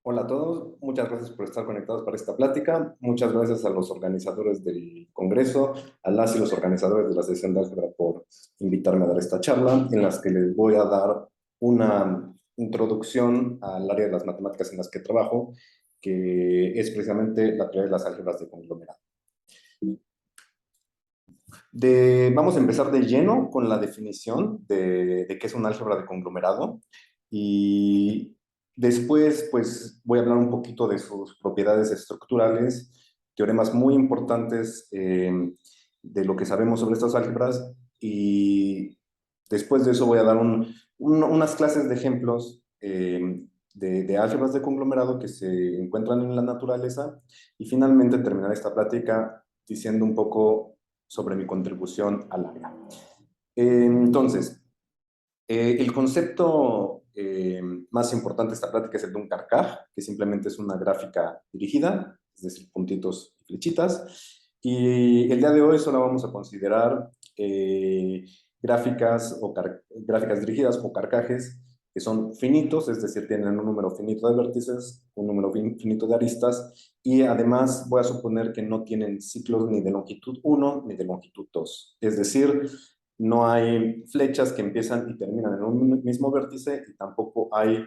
Hola a todos, muchas gracias por estar conectados para esta plática. Muchas gracias a los organizadores del Congreso, a las y los organizadores de la sesión de álgebra por invitarme a dar esta charla, en las que les voy a dar una introducción al área de las matemáticas en las que trabajo, que es precisamente la teoría de las álgebras de conglomerado. Vamos a empezar de lleno con la definición de qué es un álgebra de conglomerado y después pues voy a hablar un poquito de sus propiedades estructurales, teoremas muy importantes de lo que sabemos sobre estas álgebras y después de eso voy a dar unas clases de ejemplos de álgebras de conglomerado que se encuentran en la naturaleza y finalmente terminar esta plática diciendo un poco sobre mi contribución al área. Entonces, el concepto más importante de esta plática es el de un carcaj, que simplemente es una gráfica dirigida, es decir, puntitos y flechitas. Y el día de hoy solo vamos a considerar gráficas dirigidas o carcajes que son finitos, es decir, tienen un número finito de vértices, un número finito de aristas, y además voy a suponer que no tienen ciclos ni de longitud 1 ni de longitud 2. Es decir, no hay flechas que empiezan y terminan en un mismo vértice y tampoco hay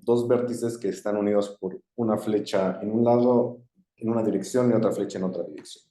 dos vértices que están unidos por una flecha en un lado, en una dirección y otra flecha en otra dirección.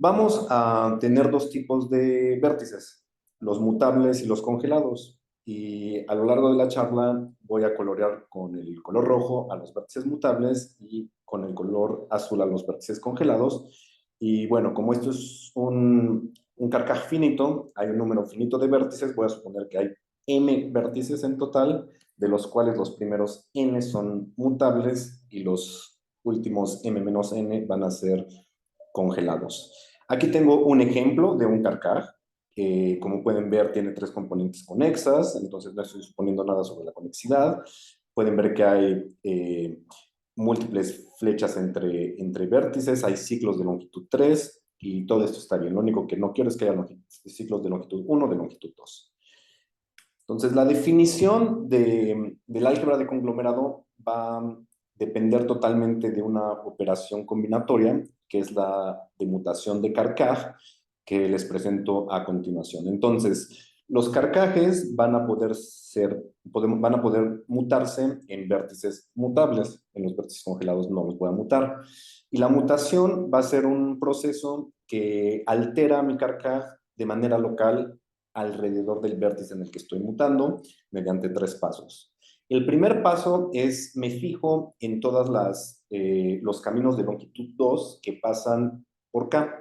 Vamos a tener dos tipos de vértices, los mutables y los congelados. Y a lo largo de la charla voy a colorear con el color rojo a los vértices mutables y con el color azul a los vértices congelados. Y bueno, como esto es un carcaj finito, hay un número finito de vértices, voy a suponer que hay m vértices en total, de los cuales los primeros n son mutables y los últimos m menos n van a ser congelados. Aquí tengo un ejemplo de un carcaj que, como pueden ver, tiene tres componentes conexas, entonces no estoy suponiendo nada sobre la conexidad. Pueden ver que hay múltiples flechas entre vértices, hay ciclos de longitud 3 y todo esto está bien. Lo único que no quiero es que haya ciclos de longitud 1, de longitud 2. Entonces, la definición del álgebra de conglomerado va a depender totalmente de una operación combinatoria, que es la de mutación de carcaj, que les presento a continuación. Entonces, los carcajes van a van a poder mutarse en vértices mutables. En los vértices congelados no los voy a mutar. Y la mutación va a ser un proceso que altera mi carcaj de manera local alrededor del vértice en el que estoy mutando mediante tres pasos. El primer paso es, me fijo en todos los caminos de longitud 2 que pasan por K.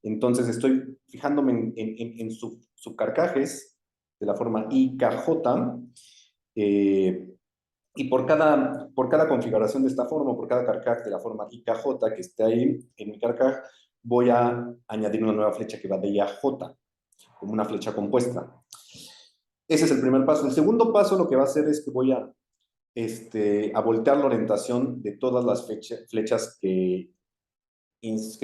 Entonces estoy fijándome en subcarcajes de la forma IKJ, y por cada configuración de esta forma, por cada carcaj de la forma IKJ que esté ahí en mi carcaj, voy a añadir una nueva flecha que va de I a J, como una flecha compuesta. Ese es el primer paso. El segundo paso lo que va a hacer es que voy a voltear la orientación de todas las flechas que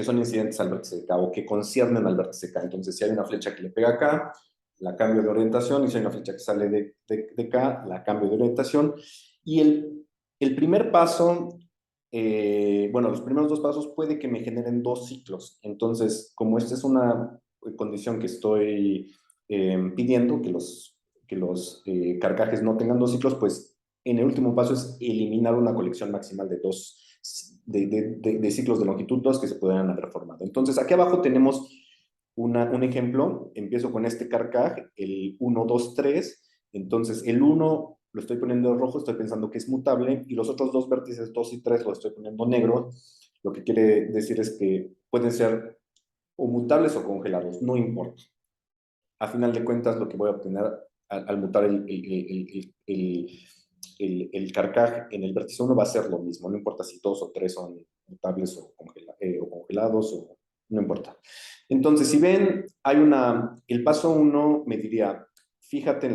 son incidentes al vértice K o que conciernen al vértice K. Entonces, si hay una flecha que le pega acá, la cambio de orientación, y si hay una flecha que sale de K, la cambio de orientación. Y el primer paso, bueno, los primeros dos pasos puede que me generen dos ciclos. Entonces, como esta es una condición que estoy pidiendo, que los carcajes no tengan dos ciclos, pues en el último paso es eliminar una colección maximal de ciclos de longitud 2 que se podrían haber formado. Entonces, aquí abajo tenemos un ejemplo. Empiezo con este carcaj, el 1, 2, 3. Entonces, el 1 lo estoy poniendo rojo, estoy pensando que es mutable, y los otros dos vértices 2 y 3 lo estoy poniendo negro. Lo que quiere decir es que pueden ser o mutables o congelados, no importa. A final de cuentas, lo que voy a obtener al mutar el carcaj en el vértice 1 va a ser lo mismo, no importa si 2 o 3 son mutables o congelados, no importa. Entonces, si ven, el paso 1 me diría, fíjate en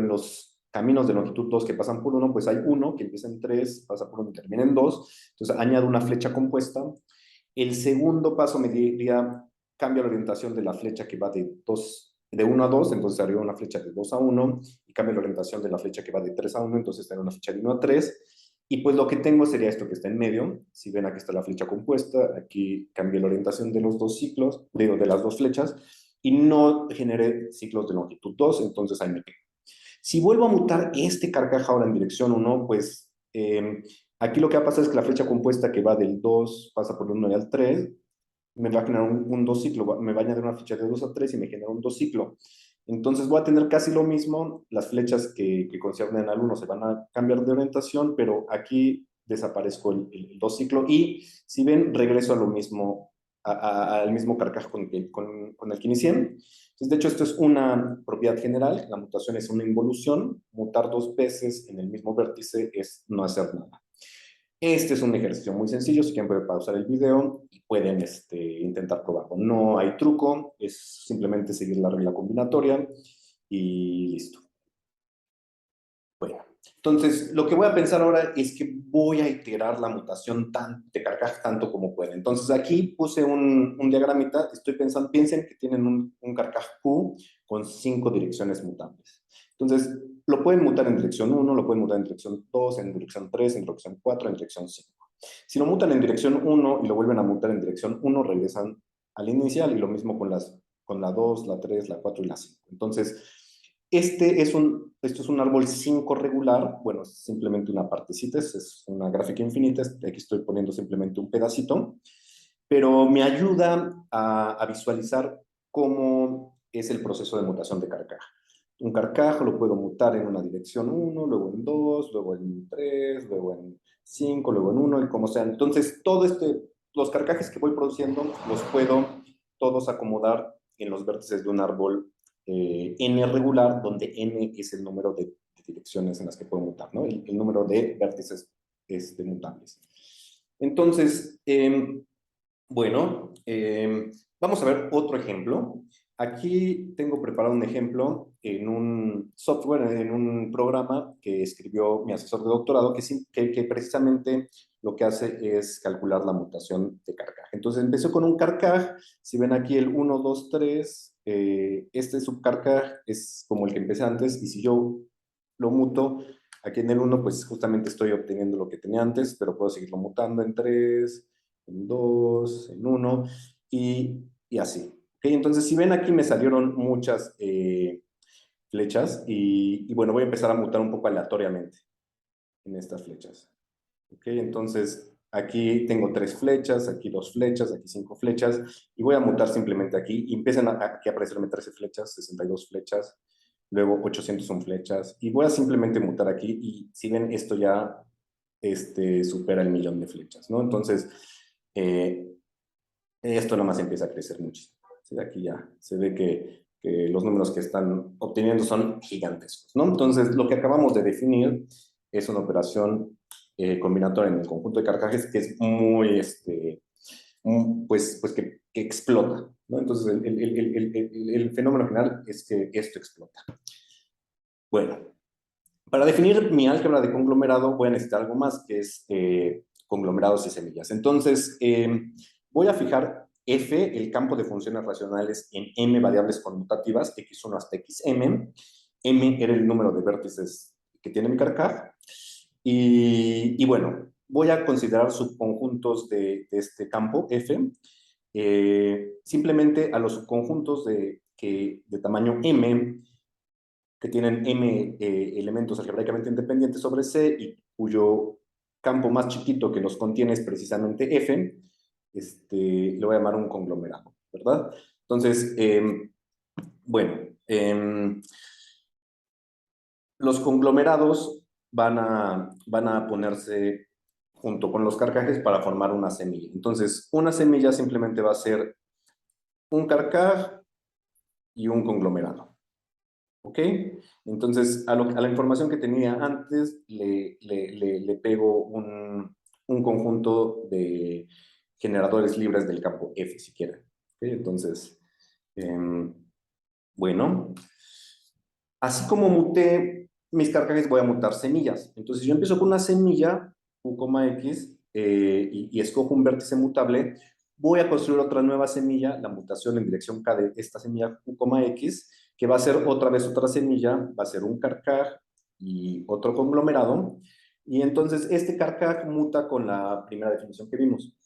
los caminos de longitud 2 que pasan por 1, pues hay uno que empieza en 3, pasa por 1 y termina en 2, entonces añado una flecha compuesta. El segundo paso me diría, cambia la orientación de la flecha que va de 1 a 2, entonces arriba una flecha de 2 a 1, y cambio la orientación de la flecha que va de 3 a 1, entonces tengo una flecha de 1 a 3, y pues lo que tengo sería esto que está en medio. Si ven, aquí está la flecha compuesta, aquí cambié la orientación de los dos ciclos, de las dos flechas, y no generé ciclos de longitud 2, entonces ahí me quedo. Si vuelvo a mutar este carcaj ahora en dirección 1, pues aquí lo que va a pasar es que la flecha compuesta que va del 2 pasa por el 1 y al 3, me va a generar un 2 ciclo, me va a añadir una flecha de 2 a 3 y me genera un 2 ciclo. Entonces voy a tener casi lo mismo, las flechas que conciernen al 1 se van a cambiar de orientación, pero aquí desaparezco el 2 ciclo y si ven, regreso a lo mismo, al mismo carcaj con el que inicié. Entonces, de hecho, esto es una propiedad general, la mutación es una involución, mutar dos veces en el mismo vértice es no hacer nada. Este es un ejercicio muy sencillo, si quieren pueden pausar el video y pueden intentar probarlo. No hay truco, es simplemente seguir la regla combinatoria y listo. Bueno, entonces lo que voy a pensar ahora es que voy a iterar la mutación de carcaj tanto como pueda. Entonces aquí puse un diagramita, estoy pensando, piensen que tienen un carcaj Q con 5 direcciones mutables. Entonces lo pueden mutar en dirección 1, lo pueden mutar en dirección 2, en dirección 3, en dirección 4, en dirección 5. Si lo mutan en dirección 1 y lo vuelven a mutar en dirección 1, regresan al inicial y lo mismo con la 2, la 3, la 4 y la 5. Entonces, esto es un árbol 5 regular, bueno, es simplemente una partecita, es una gráfica infinita, aquí estoy poniendo simplemente un pedacito, pero me ayuda a visualizar cómo es el proceso de mutación de carcaj. Un carcaj lo puedo mutar en una dirección 1, luego en 2, luego en 3, luego en 5, luego en 1, y como sea. Entonces, los carcajes que voy produciendo los puedo todos acomodar en los vértices de un árbol n regular, donde n es el número de direcciones en las que puedo mutar, ¿no? El número de vértices mutables. Entonces, bueno, vamos a ver otro ejemplo. Aquí tengo preparado un ejemplo en un software, en un programa que escribió mi asesor de doctorado, que precisamente lo que hace es calcular la mutación de carcaj. Entonces empezó con un carcaj, si ven aquí el 1, 2, 3, este subcarcaj es como el que empecé antes, y si yo lo muto aquí en el 1, pues justamente estoy obteniendo lo que tenía antes, pero puedo seguirlo mutando en 3, en 2, en 1 y así. ¿Okay? Entonces, si ven aquí me salieron muchas flechas y bueno, voy a empezar a mutar un poco aleatoriamente en estas flechas. ¿Ok? Entonces, aquí tengo 3 flechas, aquí 2 flechas, aquí 5 flechas y voy a mutar simplemente aquí y empiezan aquí a aparecerme 13 flechas, 62 flechas, luego 801 flechas y voy a simplemente mutar aquí y si ven esto ya supera el 1.000.000 de flechas, ¿no? Entonces, esto nada más empieza a crecer muchísimo. ¿Sí? Aquí ya se ve que los números que están obteniendo son gigantescos, ¿no? Entonces, lo que acabamos de definir es una operación combinatoria en el conjunto de carcajes que es muy, pues que explota, ¿no? Entonces, el fenómeno final es que esto explota. Bueno, para definir mi álgebra de conglomerado voy a necesitar algo más, que es conglomerados y semillas. Entonces, voy a fijar f, el campo de funciones racionales, en m variables conmutativas, x1 hasta xm. M era el número de vértices que tiene mi carcaj. Y bueno, voy a considerar subconjuntos de este campo f. Simplemente a los subconjuntos de tamaño m, que tienen m elementos algebraicamente independientes sobre C y cuyo campo más chiquito que los contiene es precisamente F, le voy a llamar un conglomerado, ¿verdad? Entonces, bueno, los conglomerados van a ponerse junto con los carcajes para formar una semilla. Entonces, una semilla simplemente va a ser un carcaj y un conglomerado. ¿Ok? Entonces, a la información que tenía antes le pego un conjunto de generadores libres del campo F, si quieren. ¿Ok? Entonces, bueno, así como muté mis carcajes, voy a mutar semillas. Entonces, yo empiezo con una semilla, U, X, y escojo un vértice mutable. Voy a construir otra nueva semilla, la mutación en dirección K de esta semilla U, X, que va a ser otra vez otra semilla, va a ser un carcaj y otro conglomerado. Y entonces este carcaj muta con la primera definición que vimos.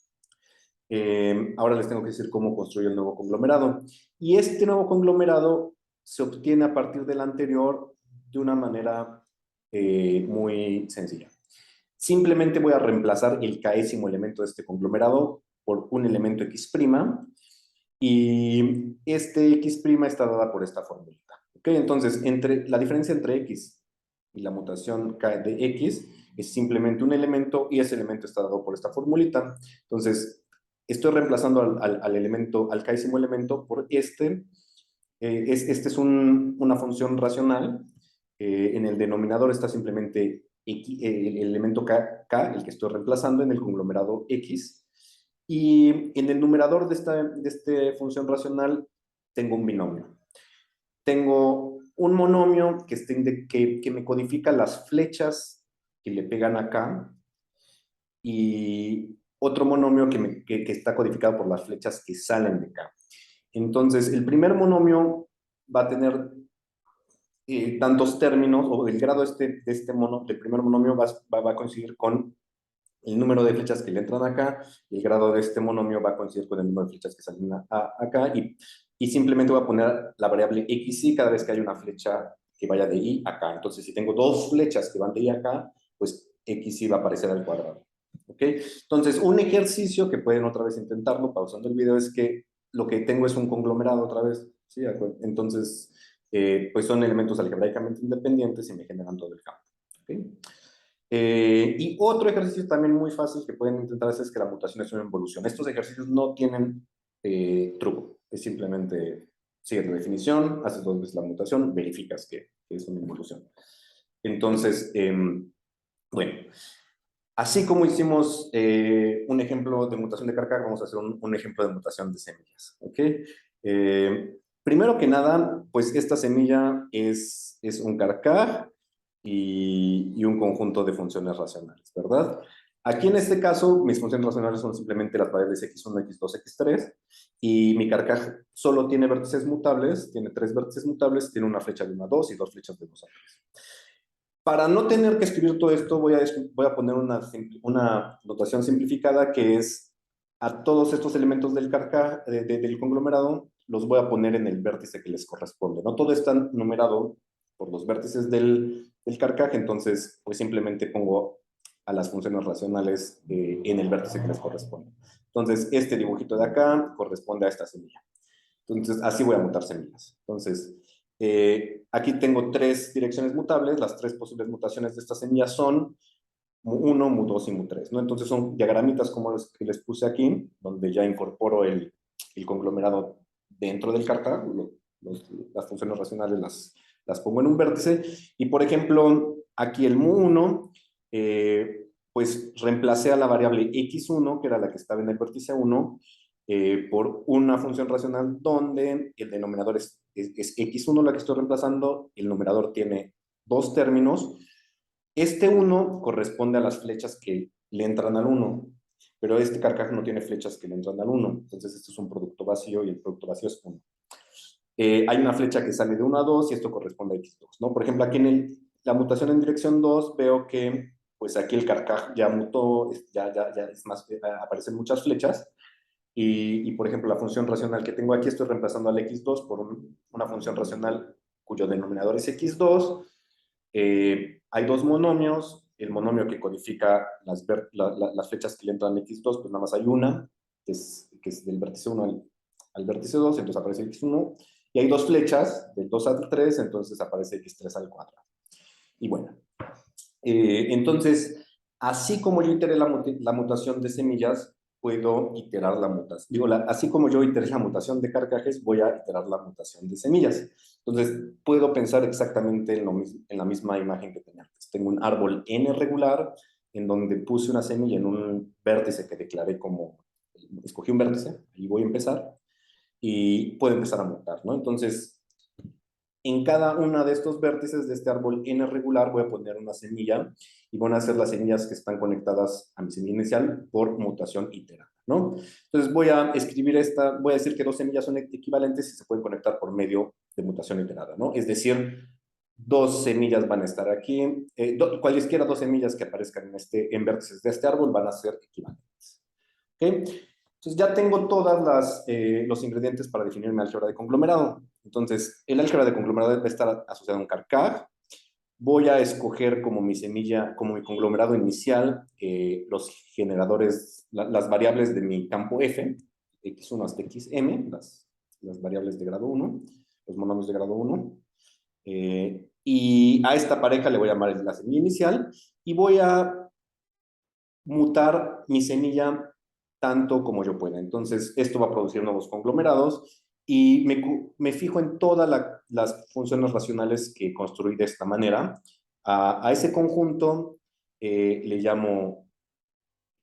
Ahora les tengo que decir cómo construyo el nuevo conglomerado. Y este nuevo conglomerado se obtiene a partir del anterior de una manera muy sencilla. Simplemente voy a reemplazar el késimo elemento de este conglomerado por un elemento X', y este X' está dada por esta formulita. ¿Ok? Entonces, la diferencia entre X y la mutación K de X es simplemente un elemento y ese elemento está dado por esta formulita. Entonces, estoy reemplazando al elemento, al késimo elemento por este. Este es una función racional. En el denominador está simplemente X, el elemento K, el que estoy reemplazando en el conglomerado X. Y en el numerador de esta función racional tengo un binomio. Tengo un monomio que me codifica las flechas que le pegan acá y otro monomio que está codificado por las flechas que salen de acá. Entonces, el primer monomio va a tener tantos términos, o el grado del primer monomio va a coincidir con el número de flechas que le entran acá, y el grado de este monomio va a coincidir con el número de flechas que salen acá, y simplemente voy a poner la variable xy cada vez que hay una flecha que vaya de y acá. Entonces, si tengo dos flechas que van de y acá, pues xy va a aparecer al cuadrado. ¿Ok? Entonces, un ejercicio que pueden otra vez intentarlo, pausando el video, es que lo que tengo es un conglomerado otra vez. ¿Sí? Entonces, pues son elementos algebraicamente independientes y me generan todo el campo. ¿Ok? Y otro ejercicio también muy fácil que pueden intentar hacer es que la mutación es una involución. Estos ejercicios no tienen truco, es simplemente sigues la definición, haces dos veces la mutación, verificas que es una involución. Entonces, bueno, así como hicimos un ejemplo de mutación de carcaj, vamos a hacer un ejemplo de mutación de semillas. ¿Ok? Primero que nada, pues esta semilla es un carcaj y un conjunto de funciones racionales, ¿verdad? Aquí en este caso, mis funciones racionales son simplemente las variables x1, x2, x3, y mi carcaj solo tiene vértices mutables, tiene 3 vértices mutables, tiene una flecha de 1 a 2 y 2 flechas de 2 a 3. Para no tener que escribir todo esto, voy a poner una notación simplificada que es a todos estos elementos del carcaj, del conglomerado, los voy a poner en el vértice que les corresponde. No todo está numerado por los vértices del carcaj, entonces pues simplemente pongo a las funciones racionales en el vértice que les corresponde. Entonces, este dibujito de acá corresponde a esta semilla. Entonces, así voy a mutar semillas. Entonces, aquí tengo 3 direcciones mutables. Las 3 posibles mutaciones de esta semilla son mu1, mu2 y mu3, ¿no? Entonces son diagramitas como los que les puse aquí, donde ya incorporo el conglomerado dentro del carcaj. Las funciones racionales las pongo en un vértice. Y, por ejemplo, aquí el mu1, pues reemplacé a la variable x1, que era la que estaba en el vértice 1, por una función racional donde el denominador es x1 la que estoy reemplazando, el numerador tiene 2 términos. Este 1 corresponde a las flechas que le entran al 1, pero este carcaj no tiene flechas que le entran al 1, entonces este es un producto vacío y el producto vacío es 1. Hay una flecha que sale de 1 a 2 y esto corresponde a x2, ¿no? Por ejemplo, aquí en la mutación en dirección 2 veo que pues aquí el carcaj ya mutó, ya es más, aparecen muchas flechas. Y, por ejemplo, la función racional que tengo aquí, estoy reemplazando al x2 por una función racional cuyo denominador es x2. Hay 2 monomios. El monomio que codifica las flechas que le entran a x2, pues nada más hay una, que es del vértice 1 al vértice 2, entonces aparece x1. Y hay 2 flechas, del 2 al 3, entonces aparece x3 al 4. Y bueno, entonces, así como yo iteré la mutación de semillas, puedo iterar la mutación. Digo, así como yo iteré la mutación de carcajes, voy a iterar la mutación de semillas. Entonces, puedo pensar exactamente en la misma imagen que tenía antes. Tengo un árbol n regular, en donde puse una semilla en un vértice que declaré como, escogí un vértice, y voy a empezar, y puedo empezar a mutar, ¿no? Entonces, en cada uno de estos vértices de este árbol n regular voy a poner una semilla y van a ser las semillas que están conectadas a mi semilla inicial por mutación iterada, ¿no? Entonces voy a escribir voy a decir que 2 semillas son equivalentes y se pueden conectar por medio de mutación iterada, ¿no? Es decir, dos semillas van a estar aquí, cualesquiera dos semillas que aparezcan en vértices de este árbol van a ser equivalentes. ¿Okay? Entonces ya tengo todos los ingredientes para definir mi álgebra de conglomerado. Entonces, el álgebra de conglomerado va a estar asociado a un carcaj. Voy a escoger como mi semilla, como mi conglomerado inicial, los generadores, las variables de mi campo F, x1 hasta xm, las variables de grado 1, los monomios de grado 1. Y a esta pareja le voy a llamar la semilla inicial y voy a mutar mi semilla tanto como yo pueda. Entonces, esto va a producir nuevos conglomerados y me fijo en todas las funciones racionales que construí de esta manera. A ese conjunto le llamo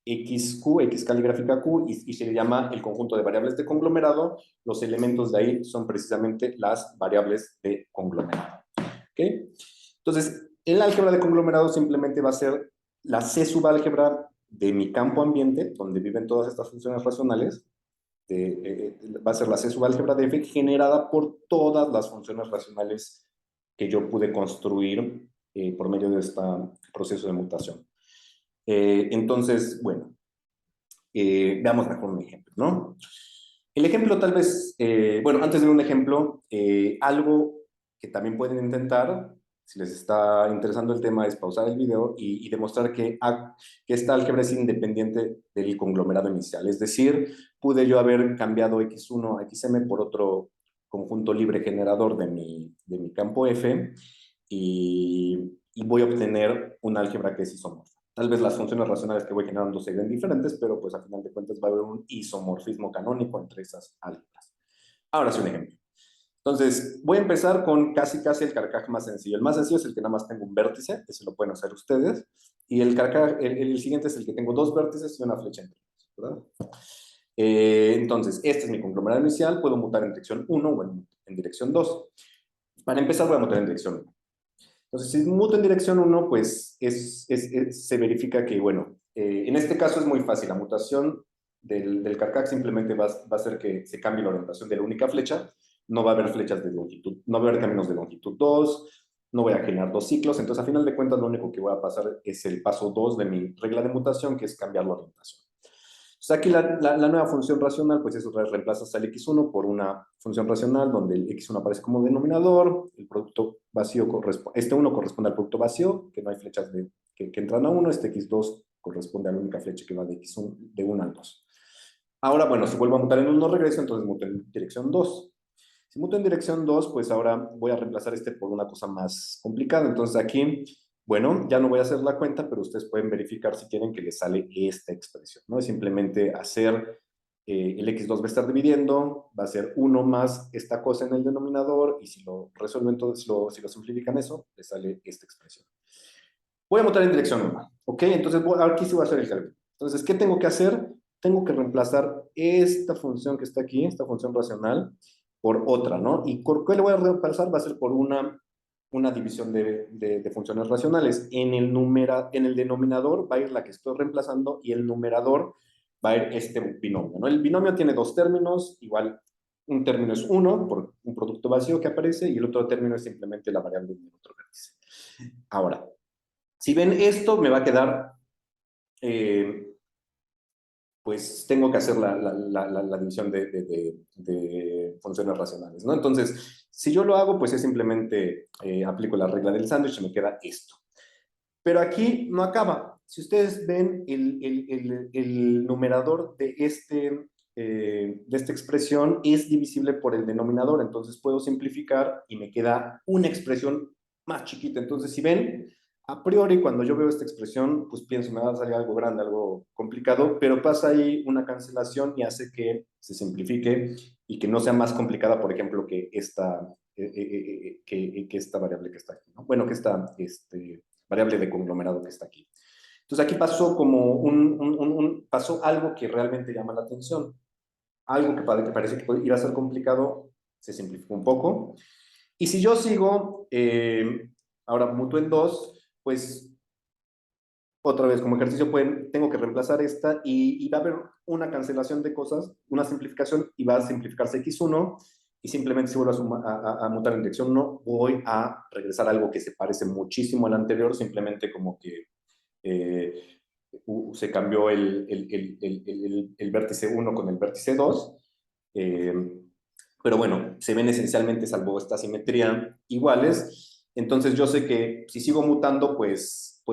XQ, X caligráfica Q, y se le llama el conjunto de variables de conglomerado. Los elementos de ahí son precisamente las variables de conglomerado. ¿Okay? Entonces, el álgebra de conglomerado simplemente va a ser la C subálgebra de mi campo ambiente, donde viven todas estas funciones racionales, va a ser la C subálgebra de F generada por todas las funciones racionales que yo pude construir por medio de este proceso de mutación. Entonces, bueno, veamos mejor un ejemplo, ¿no? El ejemplo tal vez, bueno, antes de un ejemplo, algo que también pueden intentar, si les está interesando el tema, es pausar el video y demostrar que esta álgebra es independiente del conglomerado inicial. Es decir, pude yo haber cambiado x1 a xm por otro conjunto libre generador de mi campo F y voy a obtener una álgebra que es isomorfa. Tal vez las funciones racionales que voy generando se ven diferentes, pero pues a final de cuentas va a haber un isomorfismo canónico entre esas álgebras. Ahora sí un ejemplo. Entonces, voy a empezar con casi el carcaj más sencillo. El más sencillo es el que nada más tengo un vértice, ese lo pueden hacer ustedes. Y el siguiente es el que tengo dos vértices y una flecha entre ellos, ¿verdad? Entonces, este es mi conglomerado inicial. Puedo mutar en dirección 1 o en dirección 2. Para empezar, voy a mutar en dirección 1. Entonces, si muto en dirección 1, pues se verifica que, bueno, en este caso es muy fácil. La mutación del carcaj simplemente va a hacer que se cambie la orientación de la única flecha. No va a haber flechas de longitud, no va a haber caminos de longitud 2, no voy a generar dos ciclos. Entonces, a final de cuentas, lo único que voy a pasar es el paso 2 de mi regla de mutación, que es cambiar la orientación. Entonces, aquí la nueva función racional, pues es otra vez reemplazas al x1 por una función racional donde el x1 aparece como denominador, el producto vacío este 1 corresponde al producto vacío, que no hay flechas que entran a 1, este x2 corresponde a la única flecha que va de x1 de 1 al 2. Ahora, bueno, si vuelvo a mutar en 1 regreso, entonces muto en dirección 2. Si muto en dirección 2, pues ahora voy a reemplazar este por una cosa más complicada. Entonces aquí, bueno, ya no voy a hacer la cuenta, pero ustedes pueden verificar si quieren que les sale esta expresión, ¿no? Es simplemente hacer, el x2 va a estar dividiendo, va a ser 1 más esta cosa en el denominador, y si lo resuelven todo, si lo simplifican eso, les sale esta expresión. Voy a mutar en dirección 1, ¿ok? Entonces, aquí sí voy a hacer el cálculo. Entonces, ¿qué tengo que hacer? Tengo que reemplazar esta función que está aquí, esta función racional, por otra, ¿no? ¿Y por qué le voy a reemplazar? Va a ser por una división de funciones racionales. En el denominador va a ir la que estoy reemplazando y el numerador va a ir este binomio, ¿no? El binomio tiene dos términos, igual un término es 1 por un producto vacío que aparece y el otro término es simplemente la variable del otro vértice. Ahora, si ven esto, me va a quedar, pues tengo que hacer la división de funciones racionales, ¿no? Entonces, si yo lo hago, pues es simplemente aplico la regla del sándwich y me queda esto. Pero aquí no acaba. Si ustedes ven el numerador de esta expresión es divisible por el denominador, entonces puedo simplificar y me queda una expresión más chiquita. Entonces, si ven, a priori cuando yo veo esta expresión, pues pienso, me va a salir algo grande, algo complicado, pero pasa ahí una cancelación y hace que se simplifique y que no sea más complicada, por ejemplo, que esta variable que está aquí, ¿no? Bueno, que esta variable de conglomerado que está aquí. Entonces aquí pasó como pasó algo que realmente llama la atención. Algo que parece que iba a ser complicado, se simplificó un poco. Y si yo sigo, ahora mutuo en 2, pues otra vez como ejercicio tengo que reemplazar esta y va a haber una cancelación de cosas, una simplificación y va a simplificarse x1 y simplemente si vuelvo a mutar en dirección 1, voy a regresar a algo que se parece muchísimo al anterior, simplemente como que se cambió el vértice 1 con el vértice 2. Pero bueno, se ven esencialmente, salvo esta simetría, iguales. Entonces yo sé que si sigo mutando, pues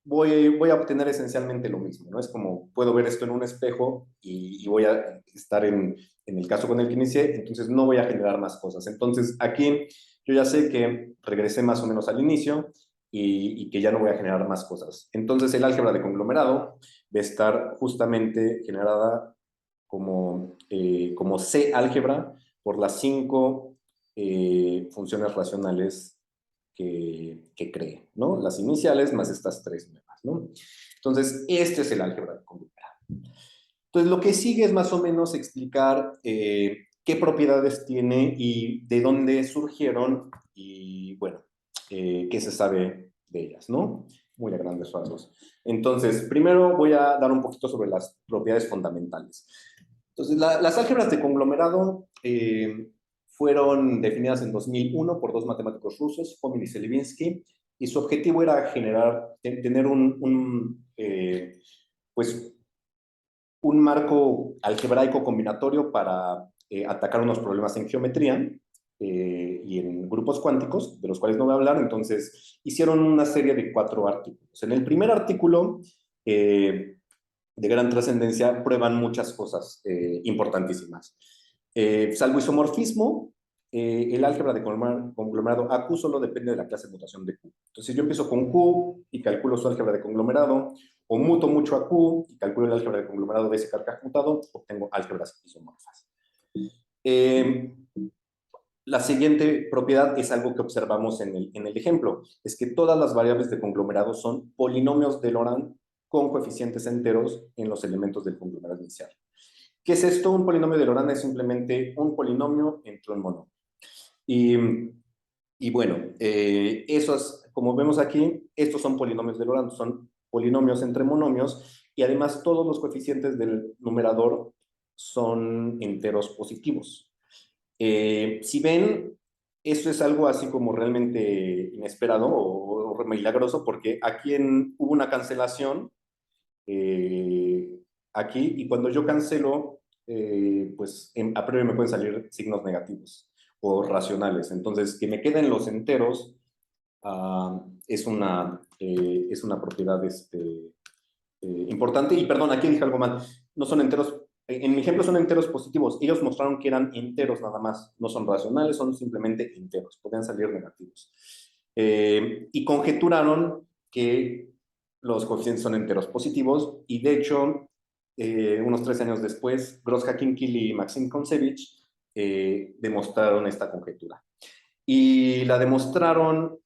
voy a obtener esencialmente lo mismo, ¿no? Es como, puedo ver esto en un espejo y voy a estar en el caso con el que inicié, entonces no voy a generar más cosas. Entonces aquí yo ya sé que regresé más o menos al inicio y que ya no voy a generar más cosas. Entonces el álgebra de conglomerado va a estar justamente generada como C álgebra por las 5 funciones racionales que cree, ¿no? Las iniciales más estas 3 nuevas, ¿no? Entonces, este es el álgebra de conglomerado. Entonces, lo que sigue es más o menos explicar qué propiedades tiene y de dónde surgieron y, bueno, qué se sabe de ellas, ¿no? Muy a grandes rasgos. Entonces, primero voy a dar un poquito sobre las propiedades fundamentales. Entonces, las álgebras de conglomerado fueron definidas en 2001 por dos matemáticos rusos, Fomin y Selivinsky, y su objetivo era tener pues, un marco algebraico combinatorio para atacar unos problemas en geometría y en grupos cuánticos, de los cuales no voy a hablar. Entonces, hicieron una serie de 4 artículos. En el primer artículo, de gran trascendencia, prueban muchas cosas importantísimas. Salvo isomorfismo, el álgebra de conglomerado AQ solo depende de la clase de mutación de Q. Entonces yo empiezo con Q y calculo su álgebra de conglomerado, o muto mucho a Q y calculo el álgebra de conglomerado de ese carcaj mutado, obtengo álgebras isomorfas. Eh, la siguiente propiedad es algo que observamos en el ejemplo, es que todas las variables de conglomerado son polinomios de Laurent con coeficientes enteros en los elementos del conglomerado inicial. ¿Qué es esto? Un polinomio de Laurent es simplemente un polinomio entre un monomio. Y bueno, esos, como vemos aquí, estos son polinomios de Laurent, son polinomios entre monomios, y además todos los coeficientes del numerador son enteros positivos. Si ven, esto es algo así como realmente inesperado o milagroso, porque aquí hubo una cancelación eh, aquí, y cuando yo cancelo, pues a priori me pueden salir signos negativos o racionales. Entonces, que me queden los enteros es una propiedad importante. Y perdón, aquí dije algo mal. No son enteros, en mi ejemplo son enteros positivos. Ellos mostraron que eran enteros nada más. No son racionales, son simplemente enteros. Podrían salir negativos. Y conjeturaron que los coeficientes son enteros positivos. Y de hecho, unos 13 años después, Gross-Hakinkel y Maxim Kontsevich demostraron esta conjetura. Y la demostraron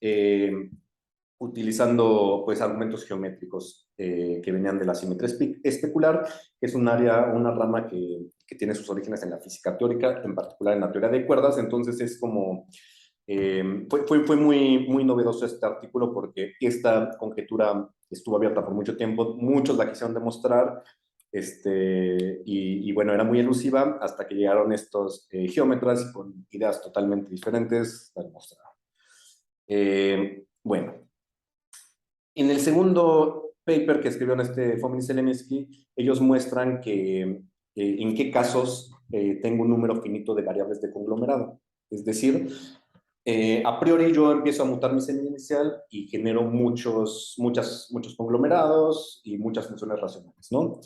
utilizando pues argumentos geométricos que venían de la simetría especular, que es un área, una rama que tiene sus orígenes en la física teórica, en particular en la teoría de cuerdas. Entonces es como, fue muy novedoso este artículo porque esta conjetura estuvo abierta por mucho tiempo, muchos la quisieron demostrar, y bueno, era muy elusiva hasta que llegaron estos geómetras con ideas totalmente diferentes, la demostraron. Bueno, en el segundo paper que escribió Fomin y Selivinsky, ellos muestran que en qué casos tengo un número finito de variables de conglomerado. Es decir, a priori yo empiezo a mutar mi semilla inicial y genero muchos conglomerados y muchas funciones racionales, ¿no?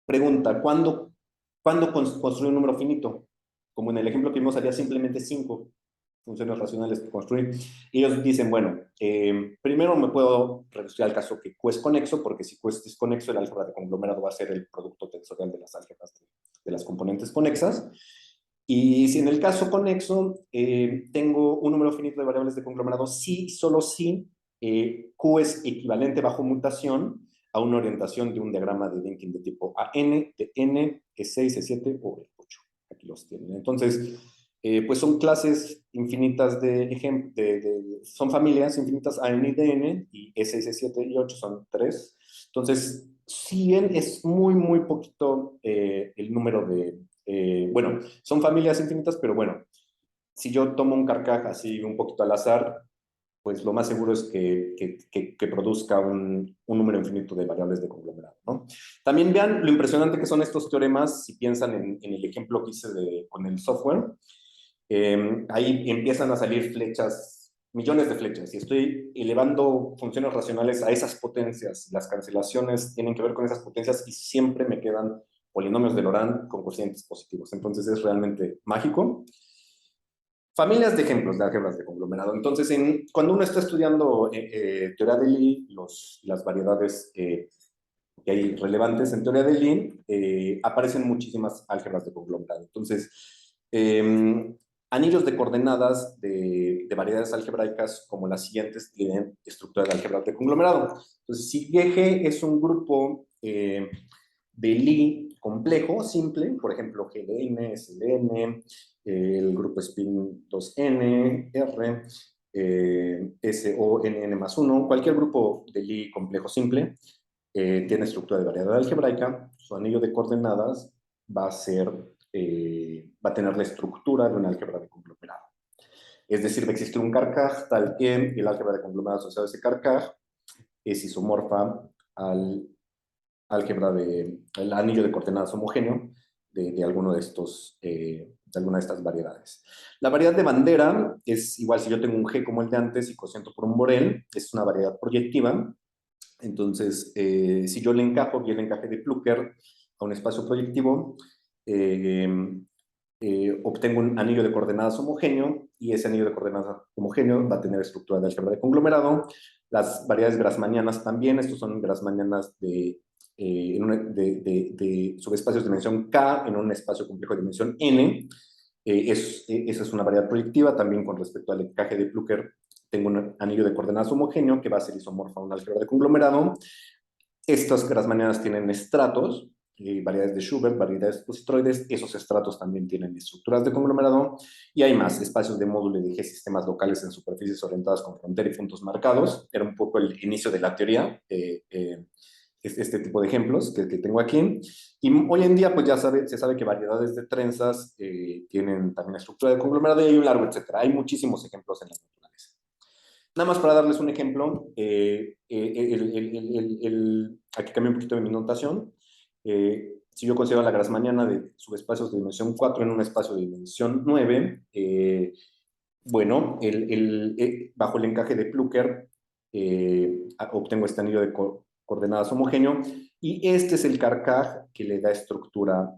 Pregunta, ¿cuándo construir un número finito? Como en el ejemplo que vimos, haría simplemente 5 funciones racionales que construir. Y ellos dicen, bueno, primero me puedo reducir al caso que Q es conexo, porque si Q es conexo, el álgebra de conglomerado va a ser el producto tensorial de las álgebras de las componentes conexas. Y si en el caso conexo tengo un número finito de variables de conglomerado, sí, solo si Q es equivalente bajo mutación a una orientación de un diagrama de Dynkin de tipo AN, de N, E6, E7 o E8. Aquí los tienen. Entonces, pues son clases infinitas son familias infinitas AN y DN, y E6, E7 y 8 son 3. Entonces, si bien es muy poquito el número bueno, son familias infinitas, pero bueno, si yo tomo un carcaj así un poquito al azar, pues lo más seguro es que produzca un número infinito de variables de conglomerado, ¿no? También vean lo impresionante que son estos teoremas si piensan en el ejemplo que hice con el software. Ahí empiezan a salir flechas, millones de flechas, y estoy elevando funciones racionales a esas potencias. Las cancelaciones tienen que ver con esas potencias y siempre me quedan polinomios de Laurent con cocientes positivos. Entonces es realmente mágico. Familias de ejemplos de álgebras de conglomerado. Entonces, cuando uno está estudiando teoría de Lie, las variedades que hay relevantes en teoría de Lie, aparecen muchísimas álgebras de conglomerado. Entonces, anillos de coordenadas de variedades algebraicas como las siguientes tienen estructura de álgebras de conglomerado. Entonces, si G es un grupo de Lie complejo, simple, por ejemplo, GLN, SLN, el grupo spin 2N, R, SONN más 1, cualquier grupo de Lie complejo simple, tiene estructura de variedad algebraica, su anillo de coordenadas va a tener la estructura de una álgebra de conglomerado. Es decir, va a existir un carcaj tal que el álgebra de conglomerado asociado a ese carcaj es isomorfa al el anillo de coordenadas homogéneo de alguno de estos, de alguna de estas variedades. La variedad de bandera es igual si yo tengo un G como el de antes y cociento por un Borel, es una variedad proyectiva. Entonces, si yo le encajo bien el encaje de Plucker a un espacio proyectivo, obtengo un anillo de coordenadas homogéneo y ese anillo de coordenadas homogéneo va a tener estructura de álgebra de conglomerado. Las variedades grassmannianas también, estos son grassmannianas de subespacios de dimensión K en un espacio complejo de dimensión N. Esa es una variedad proyectiva. También con respecto al encaje de Plucker, tengo un anillo de coordenadas homogéneo que va a ser isomorfo a un álgebra de conglomerado. Estas grassmannianas tienen estratos, variedades de Schubert, variedades positroides. Esos estratos también tienen estructuras de conglomerado. Y hay más, espacios de módulo de G, sistemas locales en superficies orientadas con frontera y puntos marcados. Era un poco el inicio de la teoría, este tipo de ejemplos que tengo aquí. Y hoy en día, pues ya se sabe que variedades de trenzas tienen también estructura de conglomerado y hay un largo etcétera. Hay muchísimos ejemplos en la naturaleza. Nada más para darles un ejemplo, aquí cambio un poquito de mi notación. Si yo considero la grassmanniana de subespacios de dimensión 4 en un espacio de dimensión 9, bueno, bajo el encaje de Plucker obtengo este anillo de coordenadas homogéneo y este es el carcaj que le da estructura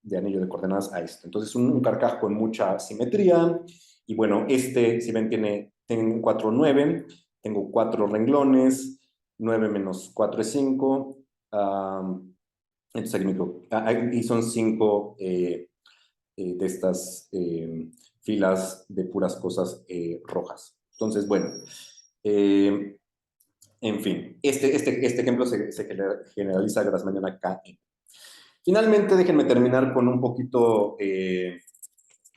de anillo de coordenadas a esto. Entonces, un carcaj con mucha simetría y bueno, si ven, tengo 4, 9, tengo 4 renglones, 9 menos 4 es 5, entonces aquí y son 5 de estas filas de puras cosas rojas. Entonces, bueno, en fin, este ejemplo se generaliza a Grassmanniana KN. Finalmente, déjenme terminar con un poquito,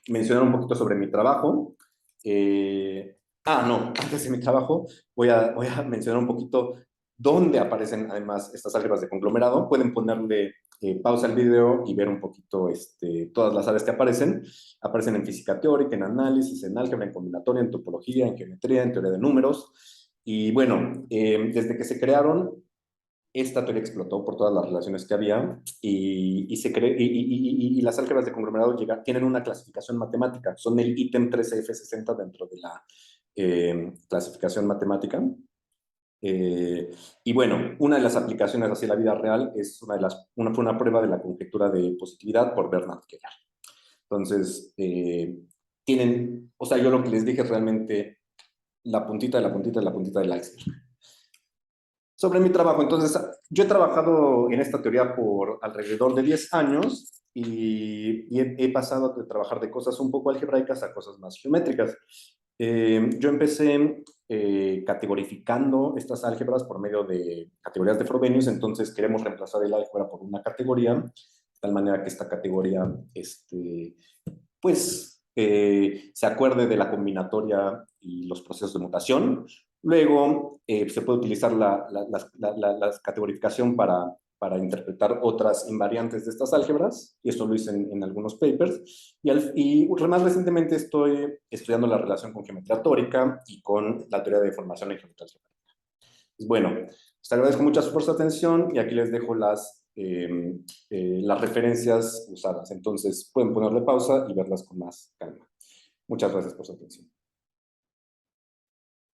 mencionar un poquito sobre mi trabajo. No, antes de mi trabajo voy a mencionar un poquito dónde aparecen además estas álgebras de conglomerado. Pueden ponerle pausa al video y ver un poquito todas las áreas que aparecen. Aparecen en física teórica, en análisis, en álgebra, en combinatoria, en topología, en geometría, en teoría de números. Y bueno, desde que se crearon, esta teoría explotó por todas las relaciones que había y las álgebras de conglomerado tienen una clasificación matemática. Son el ítem 13F60 dentro de la clasificación matemática. Y bueno, una de las aplicaciones hacia la vida real es fue una prueba de la conjetura de positividad por Bernard Keller. Entonces, o sea, yo lo que les dije es realmente la puntita de la puntita de la puntita del iceberg. Sobre mi trabajo, entonces, yo he trabajado en esta teoría por alrededor de 10 años y he pasado de trabajar de cosas un poco algebraicas a cosas más geométricas. Yo empecé categorificando estas álgebras por medio de categorías de Frobenius, entonces queremos reemplazar el álgebra por una categoría, de tal manera que esta categoría, pues, se acuerde de la combinatoria y los procesos de mutación. Luego se puede utilizar la categorificación para para interpretar otras invariantes de estas álgebras, y esto lo hice en algunos papers, y más recientemente estoy estudiando la relación con geometría tórica y con la teoría de deformación en geometría algebraica. Pues bueno, les agradezco mucho su atención y aquí les dejo las referencias usadas. Entonces pueden ponerle pausa y verlas con más calma. Muchas gracias por su atención.